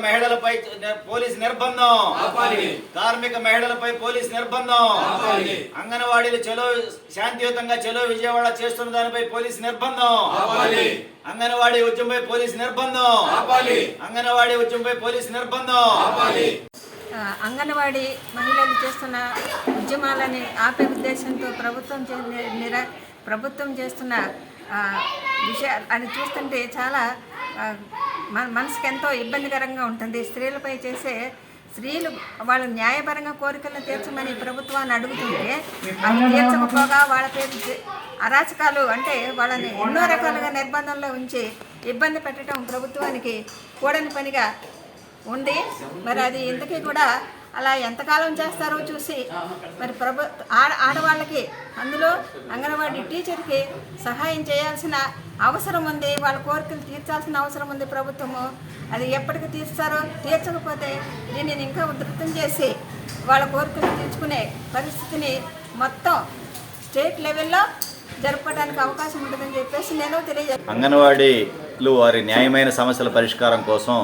మహిళలపై పోలీస్ నిర్బంధం, కార్మిక మహిళలపై పోలీస్ నిర్బంధం, అంగన్వాడీలు చలో శాంతియుతంగా చలో విజయవాడ చేస్తున్న దానిపై పోలీస్ నిర్బంధం, అంగన్వాడీ ఉద్యమంపై పోలీస్ నిర్బంధం, అంగన్వాడీ ఉద్యమంపై పోలీస్ నిర్బంధం. అంగన్వాడీ మహిళలు చేస్తున్న ఉద్యమాలని ఆపే ఉద్దేశంతో ప్రభుత్వం చేస్తున్న విషయాలు అది చూస్తుంటే చాలా మనసుకు ఎంతో ఇబ్బందికరంగా ఉంటుంది. స్త్రీలపై స్త్రీలు వాళ్ళ న్యాయపరంగా కోరికలను తీర్చమని ప్రభుత్వాన్ని అడుగుతుంటే అది తీర్చకపోగా వాళ్ళపై అరాచకాలు అంటే వాళ్ళని ఎన్నో రకాలుగా నిర్బంధంలో ఉంచి ఇబ్బంది పెట్టడం ప్రభుత్వానికి కూడని పనిగా ఉంది. మరి అది ఇంతకీ కూడా అలా ఎంతకాలం చేస్తారో చూసి మరి ఆడవాళ్ళకి అందులో అంగన్వాడీ టీచర్కి సహాయం చేయాల్సిన అవసరం ఉంది, వాళ్ళ కోరికలు తీర్చాల్సిన అవసరం ఉంది ప్రభుత్వము. అది ఎప్పటికి తీర్చారో తీర్చకపోతే దీనిని ఇంకా ఉధృతం చేసి వాళ్ళ కోరికలు తీర్చుకునే పరిస్థితిని మొత్తం స్టేట్ లెవెల్లో జరపడానికి అవకాశం ఉంటుందని చెప్పేసి నేను తెలియజేస్తాను. అంగన్వాడీలు వారి న్యాయమైన సమస్యల పరిష్కారం కోసం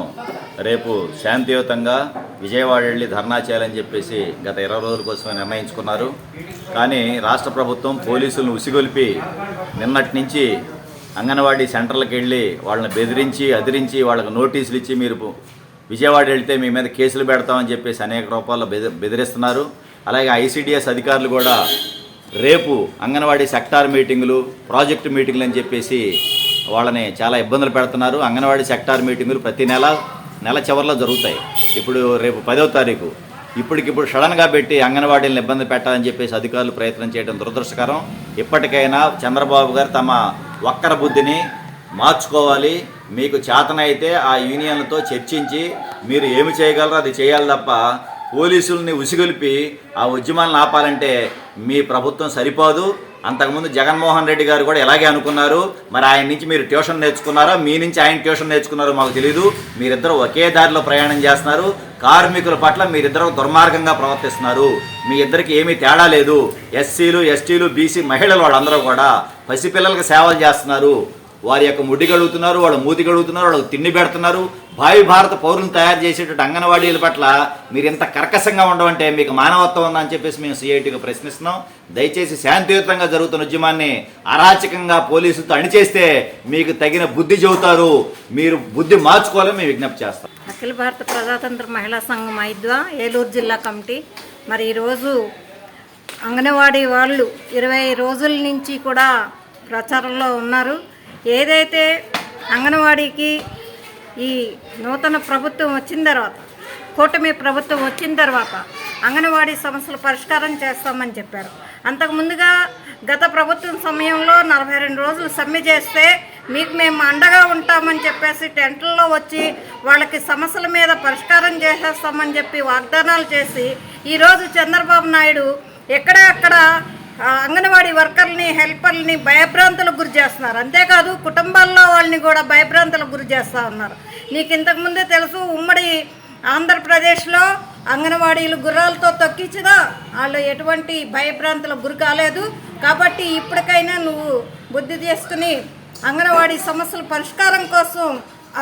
రేపు శాంతియుతంగా విజయవాడ వెళ్ళి ధర్నా చేయాలని చెప్పేసి గత 20 రోజుల కోసమే నిర్ణయించుకున్నారు. కానీ రాష్ట్ర ప్రభుత్వం పోలీసులను ఉసిగొల్పి నిన్నటి నుంచి అంగన్వాడీ సెంటర్లకు వెళ్ళి వాళ్ళని బెదిరించి అదిరించి వాళ్ళకు నోటీసులు ఇచ్చి మీరు విజయవాడ వెళ్తే మీ మీద కేసులు పెడతామని చెప్పేసి అనేక రూపాల్లో బెదిరిస్తున్నారు. అలాగే ఐసిడిఎస్ అధికారులు కూడా రేపు అంగన్వాడీ సెక్టార్ మీటింగులు, ప్రాజెక్టు మీటింగులు అని చెప్పేసి వాళ్ళని చాలా ఇబ్బందులు పెడుతున్నారు. అంగన్వాడీ సెక్టార్ మీటింగులు ప్రతి నెల చివరిలో జరుగుతాయి. ఇప్పుడు రేపు 10వ తారీఖు ఇప్పటికిప్పుడు సడన్గా పెట్టి అంగన్వాడీలను ఇబ్బంది పెట్టాలని చెప్పేసి అధికారులు ప్రయత్నం చేయడం దురదృష్టకరం. ఇప్పటికైనా చంద్రబాబు గారు తమ వక్ర బుద్ధిని మార్చుకోవాలి. మీకు చేతనైతే ఆ యూనియన్లతో చర్చించి మీరు ఏమి చేయగలరో అది చేయాలి తప్ప పోలీసుల్ని ఉసిగొలిపి ఆ ఉద్యమాలను ఆపాలంటే మీ ప్రభుత్వం సరిపోదు. అంతకుముందు జగన్మోహన్ రెడ్డి గారు కూడా ఇలాగే అనుకున్నారు. మరి ఆయన నుంచి మీరు ట్యూషన్ నేర్చుకున్నారో మీ నుంచి ఆయన ట్యూషన్ నేర్చుకున్నారో మాకు తెలియదు. మీరిద్దరూ ఒకే దారిలో ప్రయాణం చేస్తున్నారు. కార్మికుల పట్ల మీరిద్దరూ దుర్మార్గంగా ప్రవర్తిస్తున్నారు. మీ ఇద్దరికి ఏమీ తేడా లేదు. ఎస్సీలు, ఎస్టీలు, బీసీ మహిళలు వాళ్ళందరూ కూడా పసిపిల్లలకు సేవలు చేస్తున్నారు. వారి యొక్క ముడి గడుగుతున్నారు, వాళ్ళు మూతి గడుగుతున్నారు, వాళ్ళకి తిండి పెడుతున్నారు. భావి భారత పౌరులను తయారు చేసేటువంటి అంగన్వాడీల పట్ల మీరు ఇంత కర్కశంగా ఉండవంటే మీకు మానవత్వం ఉందని చెప్పేసి మేము సిఐటిగా ప్రశ్నిస్తున్నాం. దయచేసి శాంతియుతంగా జరుగుతున్న ఉద్యమాన్ని అరాచకంగా పోలీసులతో అణిచేస్తే మీకు తగిన బుద్ధి చెబుతారు. మీరు బుద్ధి మార్చుకోవాలని మేము విజ్ఞప్తి చేస్తాం. అఖిల భారత ప్రజాతంత్ర మహిళా సంఘం ఐద్వా ఏలూరు జిల్లా కమిటీ మరి ఈరోజు అంగన్వాడీ వాళ్ళు 20 రోజుల నుంచి కూడా ప్రచారంలో ఉన్నారు. ఏదైతే అంగన్వాడీకి ఈ నూతన ప్రభుత్వం వచ్చిన తర్వాత, కూటమి ప్రభుత్వం వచ్చిన తర్వాత అంగన్వాడీ సమస్యలు పరిష్కారం చేస్తామని చెప్పారు. అంతకుముందుగా గత ప్రభుత్వం సమయంలో 42 రోజులు సమ్మె చేస్తే మీకు మేము అండగా ఉంటామని చెప్పేసి టెంట్లలో వచ్చి వాళ్ళకి సమస్యల మీద పరిష్కారం చేసేస్తామని చెప్పి వాగ్దానాలు చేసి ఈరోజు చంద్రబాబు నాయుడు ఎక్కడెక్కడ అంగన్వాడీ వర్కర్ని, హెల్పర్ని భయభ్రాంతులకు గురి చేస్తున్నారు. అంతేకాదు కుటుంబాల్లో వాళ్ళని కూడా భయభ్రాంతులకు గురి చేస్తూ ఉన్నారు. నీకు ఇంతకుముందే తెలుసు, ఉమ్మడి ఆంధ్రప్రదేశ్లో అంగన్వాడీలు గుర్రాలతో తొక్కించినా వాళ్ళు ఎటువంటి భయభ్రాంతులకు గురి కాలేదు. కాబట్టి ఇప్పటికైనా నువ్వు బుద్ధి చేసుకుని అంగన్వాడీ సమస్యల పరిష్కారం కోసం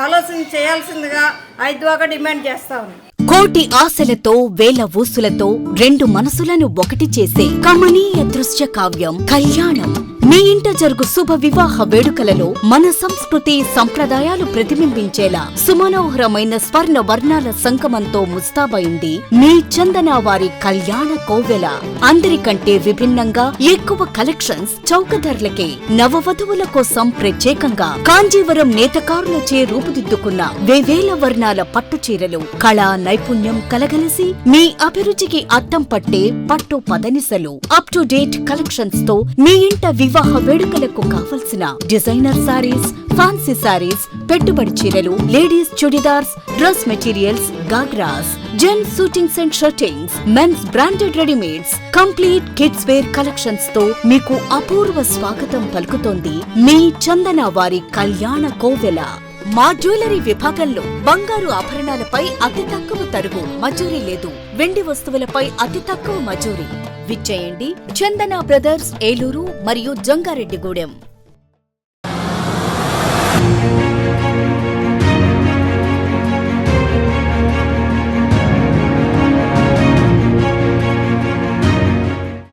ఆలోచన చేయాల్సిందిగా ఐద్వాగా డిమాండ్ చేస్తా ఉన్నాం. కోటి ఆశలతో వేల ఊసులతో 2 మనసులను ఒకటి చేసే కమనీయ దృశ్య కావ్యం కళ్యాణం. మీ ఇంట జరుగు శుభ వివాహ వేడుకలలో మన సంస్కృతి సంప్రదాయాలు ప్రతిబింబించేలా సుమనోహరమైన స్వర్ణ వర్ణాల సంగమంతో ముస్తాబైంది మీ చందన వారి కళ్యాణ కోవెల. అందరికంటే విభిన్నంగా ఎక్కువ కలెక్షన్స్ చౌక ధరలకే నవవధువుల కోసం ప్రత్యేకంగా కాంజీవరం నేతకారులచే రూపుదిద్దుకున్న వేవేల వర్ణాల పట్టు చీరలు, కళా నైపుణ్యం కలగలిసి మీ అభిరుచికి అద్దం పట్టే పట్టు పదనిసలు, అప్ టు డేట్ కలెక్షన్స్ తో మీ ఇంట వివాహ వేడుకలకు కావలసిన డిజైనర్ సారీస్, ఫ్యాన్సీ సారీస్, పెట్టుబడి చీరలు, ladies churidars, dress materials, ghagras, gents suitings and shirtings, men's branded readymades, complete kids wear collections తో మీకు అపూర్వ స్వాగతం పలుకుతోంది మీ చందన వారి కళ్యాణ కోవెల. మా జ్యువెలరీ విభాగంలో బంగారు ఆభరణాలపై అతి తక్కువ తరుగు, మజూరీ లేదు. వెండి వస్తువులపై అతి తక్కువ మజూరీ. విచ్చేయండి చందన బ్రదర్స్, ఏలూరు మరియు జంగారెడ్డిగూడెం.